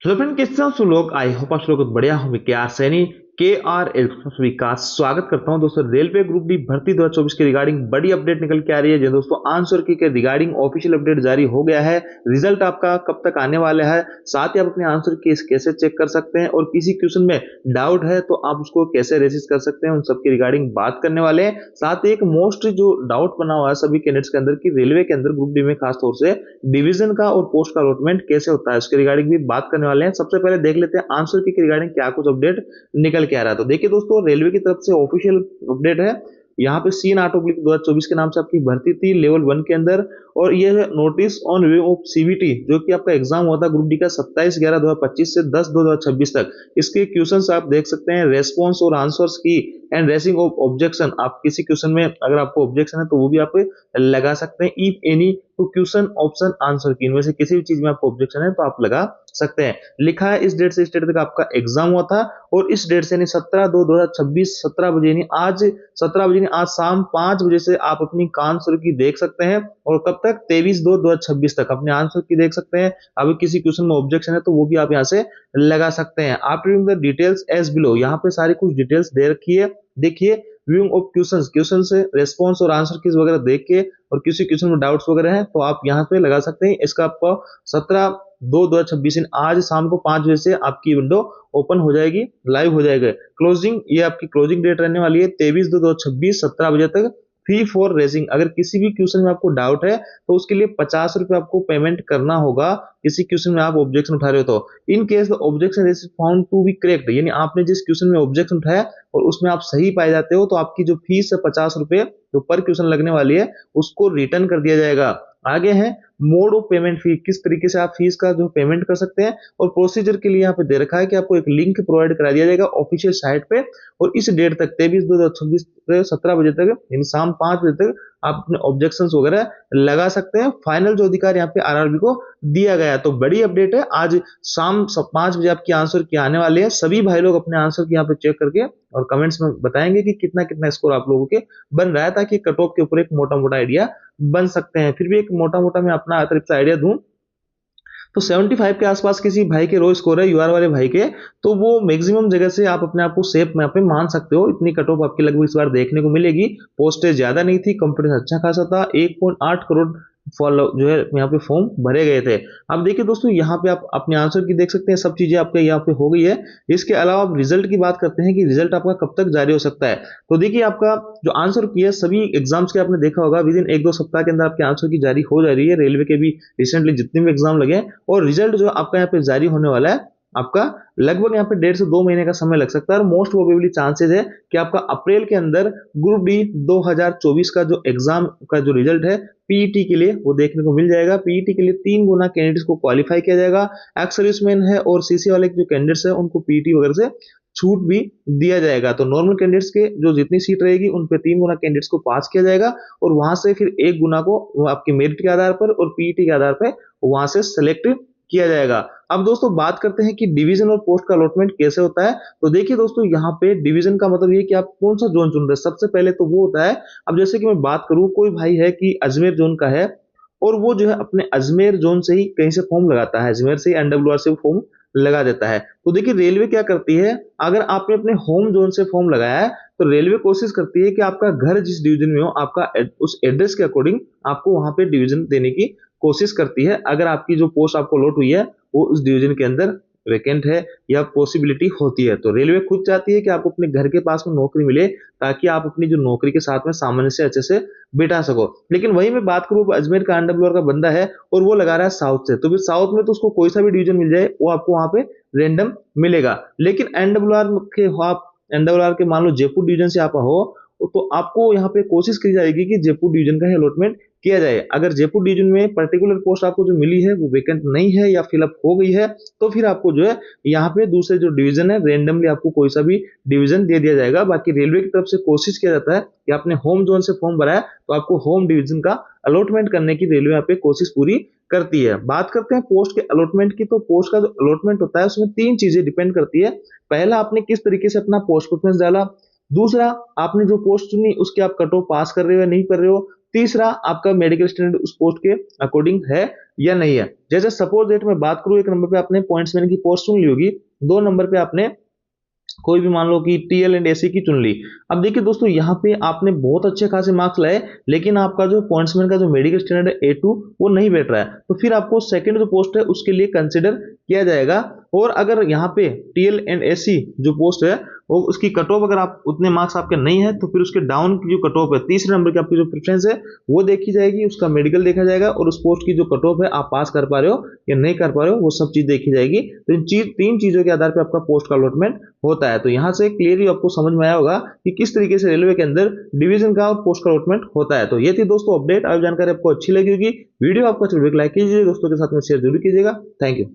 Hello friend, कैसे हो सब लोग। आई होप आप लोग बढ़िया होंगे। क्या सैनी के आर एल सभी का स्वागत करता हूं दोस्तों। रेलवे ग्रुप डी भर्ती 2024 के रिगार्डिंग बड़ी अपडेट निकल के आ रही है। जो दोस्तों आंसर की के रिगार्डिंग ऑफिशियल अपडेट जारी हो गया है। रिजल्ट आपका कब तक आने वाला है, साथ ही आप अपने आंसर की कैसे चेक कर सकते हैं और किसी क्वेश्चन में डाउट है तो आप उसको कैसे रेजिस्ट कर सकते हैं, उन सब की रिगार्डिंग बात करने वाले हैं। साथ ही एक मोस्ट जो डाउट बना हुआ है सभी कैंडिडेट्स के अंदर की रेलवे के अंदर ग्रुप डी में खासतौर से डिवीजन का और पोस्ट का अलॉटमेंट कैसे होता है, उसके रिगार्डिंग भी बात करने वाले हैं। सबसे पहले देख लेते हैं आंसर की रिगार्डिंग क्या कुछ अपडेट निकल के आ रहा है। तो देखिए दोस्तों, रेलवे की तरफ से ऑफिशियल अपडेट है। यहाँ पे सीन 8/2024 के नाम से आपकी भर्ती थी लेवल 1 के अंदर। और ये है notice on review of CBT, जो कि आपका एग्जाम हुआ था ग्रुप डी का 27/11/2025 से 10/2/2026 तक। इसके क्वेश्चंस आप देख सकते हैं, रेस्पॉन्स और आंसर्स की एंड रेसिंग ऑफ ऑब्जेक्शन। आप किसी क्वेश्चन में अगर आपको ऑब्जेक्शन है तो वो भी आप लगा सकते हैं। इफ एनी तो क्वेश्चन ऑप्शन आंसर की इनमें से किसी भी चीज में आपको ऑब्जेक्शन है तो आप लगा सकते हैं। लिखा है इस डेट से इस डेट तक आपका एग्जाम हुआ था और इस डेट से यानी 17/2/2026 17 बजे यानी आज 17 बजे यानी आज शाम 5 बजे से आप अपनी आंसर की देख सकते हैं। और कब तक 23/2/2026 तक अपने आंसर की देख सकते हैं। अभी किसी क्वेश्चन में ऑब्जेक्शन है तो वो भी आप यहाँ से लगा सकते हैं। आप reading the details as below, यहाँ पे सारी कुछ डिटेल्स दे रखी है। देखिए, व्यूइंग ऑफ क्वेश्चंस, क्वेश्चन से रेस्पॉन्स और आंसर कीज वगैरह देख के और किसी क्वेश्चन में डाउट्स वगैरह हैं तो आप यहाँ पे लगा सकते हैं। इसका आपको 17/2/2026 आज शाम को 5 बजे से आपकी विंडो ओपन हो जाएगी, लाइव हो जाएगा। क्लोजिंग, ये आपकी क्लोजिंग डेट रहने वाली है 23/2/2026 17 बजे तक। फी फॉर रेजिंग, अगर किसी भी क्वेश्चन में आपको डाउट है तो उसके लिए 50 रुपए आपको पेमेंट करना होगा। किसी क्वेश्चन में आप ऑब्जेक्शन उठा रहे हो तो in case the objection is found to be correct, यानी आपने जिस क्वेश्चन में ऑब्जेक्शन उठाया और उसमें आप सही पाए जाते हो तो आपकी जो फीस है 50 रुपए जो पर क्वेश्चन लगने वाली है उसको रिटर्न कर दिया जाएगा। आगे है मोड ऑफ पेमेंट फी, किस तरीके से आप फीस का जो पेमेंट कर सकते हैं। और प्रोसीजर के लिए यहाँ पे दे रखा है कि आपको एक लिंक प्रोवाइड करा दिया जाएगा ऑफिशियल साइट पे। और इस डेट तक 23/2/2026 17 बजे तक यानी शाम 5 बजे तक आप अपने ऑब्जेक्शन वगैरह लगा सकते हैं। फाइनल जो अधिकार यहाँ पे आरआरबी को दिया गया है। तो बड़ी अपडेट है, आज शाम 5 बजे आपकी आंसर की आने वाले हैं। सभी भाई लोग अपने आंसर की यहाँ पे चेक करके और कमेंट्स में बताएंगे कि कितना कितना स्कोर आप लोगों के बन रहा है, ताकि कट ऑफ के ऊपर एक मोटा मोटा आइडिया बन सकते हैं। फिर भी एक मोटा मोटा मैं अपना अतिरिक्त आइडिया दूं तो 75 के आसपास किसी भाई के रो स्कोर है यूआर वाले भाई के, तो वो मैक्सिमम जगह से आप अपने आप को सेफ में पे मान सकते हो। इतनी कट ऑफ आपकी लगभग इस बार देखने को मिलेगी। पोस्टेज ज्यादा नहीं थी, कंपटीशन अच्छा खासा था। 1.8 करोड़ फॉलो जो है यहाँ पे फॉर्म भरे गए थे। अब देखिए दोस्तों, यहाँ पे आप अपने आंसर की देख सकते हैं, सब चीजें आपके यहाँ पे हो गई है। इसके अलावा आप रिजल्ट की बात करते हैं कि रिजल्ट आपका कब तक जारी हो सकता है। तो देखिए, आपका जो आंसर की है सभी एग्जाम्स के आपने देखा होगा विद इन 1-2 सप्ताह के अंदर आपके आंसर की जारी हो जा रही है। रेलवे के भी रिसेंटली जितने भी एग्जाम लगे हैं और रिजल्ट जो आपका यहाँ पे जारी होने वाला है, आपका लगभग यहाँ पे 1.5 से 2 महीने का समय लग सकता है। और मोस्ट प्रोबेबली चांसेस है कि आपका अप्रैल के अंदर ग्रुप डी 2024 का जो एग्जाम का जो रिजल्ट है पीईटी के लिए वो देखने को मिल जाएगा। पीईटी के लिए 3 गुना कैंडिडेट्स को क्वालिफाई किया जाएगा। एक्स सर्विसमैन है और सीसी वाले जो कैंडिडेट्स है उनको पीईटी वगैरह से छूट भी दिया जाएगा। तो नॉर्मल कैंडिडेट्स के जो जितनी सीट रहेगी उन पे 3 गुना कैंडिडेट्स को पास किया जाएगा और वहां से फिर 1 गुना को आपके मेरिट के आधार पर और पीईटी के आधार पर वहां से सिलेक्ट किया जाएगा। अब दोस्तों बात करते हैं कि डिवीजन और पोस्ट का अलॉटमेंट कैसे होता है। तो देखिए दोस्तों, यहाँ पे डिवीजन का मतलब ये कि आप कौन सा जोन चुन रहे हैं। सबसे पहले तो वो होता है, अब जैसे कि मैं बात करूं, कोई भाई है कि अजमेर जोन का है और वो जो है अपने अजमेर जोन से ही कहीं से फॉर्म लगाता है, अजमेर से एनडब्ल्यूआर से फॉर्म लगा देता है। तो देखिए रेलवे क्या करती है, अगर आपने अपने होम जोन से फॉर्म लगाया है तो रेलवे कोशिश करती है कि आपका घर जिस डिवीजन में हो आपका उस एड्रेस के अकॉर्डिंग आपको वहां पे डिवीजन देने की कोशिश करती है। अगर आपकी जो पोस्ट आपको अलॉट हुई है वो उस डिवीजन के अंदर वैकेंट है या पॉसिबिलिटी होती है तो रेलवे खुद चाहती है कि आपको अपने घर के पास में नौकरी मिले, ताकि आप अपनी जो नौकरी के साथ में सामान्य से अच्छे से बिठा सको। लेकिन वही मैं बात करूं, अजमेर का एनडब्ल्यूआर का बंदा है और वो लगा रहा है साउथ से, तो फिर साउथ में तो उसको कोई सा भी डिवीजन मिल जाए वो आपको वहां पे रेंडम मिलेगा। लेकिन एनडब्ल्यूआर के आप एनडब्ल्यूआर के मान लो जयपुर डिवीजन से आप हो तो आपको यहाँ पे कोशिश की जाएगी कि जयपुर डिवीजन का अलॉटमेंट किया जाए। अगर जयपुर डिवीजन में पर्टिकुलर पोस्ट आपको जो मिली है वो वैकेंट नहीं है या फिलअप हो गई है तो फिर आपको जो है यहाँ पे दूसरे जो डिवीजन है रेंडमली आपको कोई सा भी डिवीजन दे दिया जाएगा। बाकी रेलवे की तरफ से कोशिश किया जाता है कि आपने होम जोन से फॉर्म भरा है तो आपको होम डिवीजन का अलॉटमेंट करने की रेलवे यहाँ पे कोशिश पूरी करती है। बात करते हैं पोस्ट के अलॉटमेंट की, तो पोस्ट का जो अलॉटमेंट होता है उसमें 3 चीजें डिपेंड करती है। पहला, आपने किस तरीके से अपना पोस्ट प्रेफरेंस डाला। दूसरा, आपने जो पोस्ट चुनी उसके आप कट ऑफ पास कर रहे हो या नहीं कर रहे हो। तीसरा आपका मेडिकल स्टैंडर्ड उस पोस्ट के अकॉर्डिंग है या नहीं है। जैसे सपोज डेट में बात करूं, 1 नंबर पे आपने पॉइंट्समैन की पोस्ट चुन ली होगी, 2 नंबर पे आपने कोई भी मान लो कि टीएल एंड एसी की चुन ली। अब देखिए दोस्तों, यहाँ पे आपने बहुत अच्छे खासे मार्क्स लाए, लेकिन आपका जो पॉइंट्समैन का जो मेडिकल स्टैंडर्ड है A2 वो नहीं बैठ रहा है, तो फिर आपको सेकंड जो पोस्ट है उसके लिए कंसिडर किया जाएगा। और अगर यहाँ पे टीएल एंड एसी जो पोस्ट है वो उसकी कट ऑफ अगर आप उतने मार्क्स आपके नहीं है, तो फिर उसके डाउन की जो कट ऑफ है, तीसरे नंबर की आपकी जो प्रेफरेंस है वो देखी जाएगी, उसका मेडिकल देखा जाएगा, और उस पोस्ट की जो कट ऑफ है आप पास कर पा रहे हो या नहीं कर पा रहे हो वो सब चीज देखी जाएगी। तो इन तीन चीजों के आधार पर आपका पोस्ट का अलॉटमेंट होता है। तो यहाँ से क्लियरली आपको समझ में आया होगा कि किस तरीके से रेलवे के अंदर डिवीजन का और पोस्ट का अलॉटमेंट होता है। तो ये थी दोस्तों अपडेट। अब जानकारी आपको अच्छी लगी होगी, वीडियो आपको अच्छा लगे लाइक कीजिए, दोस्तों के साथ में शेयर जरूर कीजिएगा। Thank you.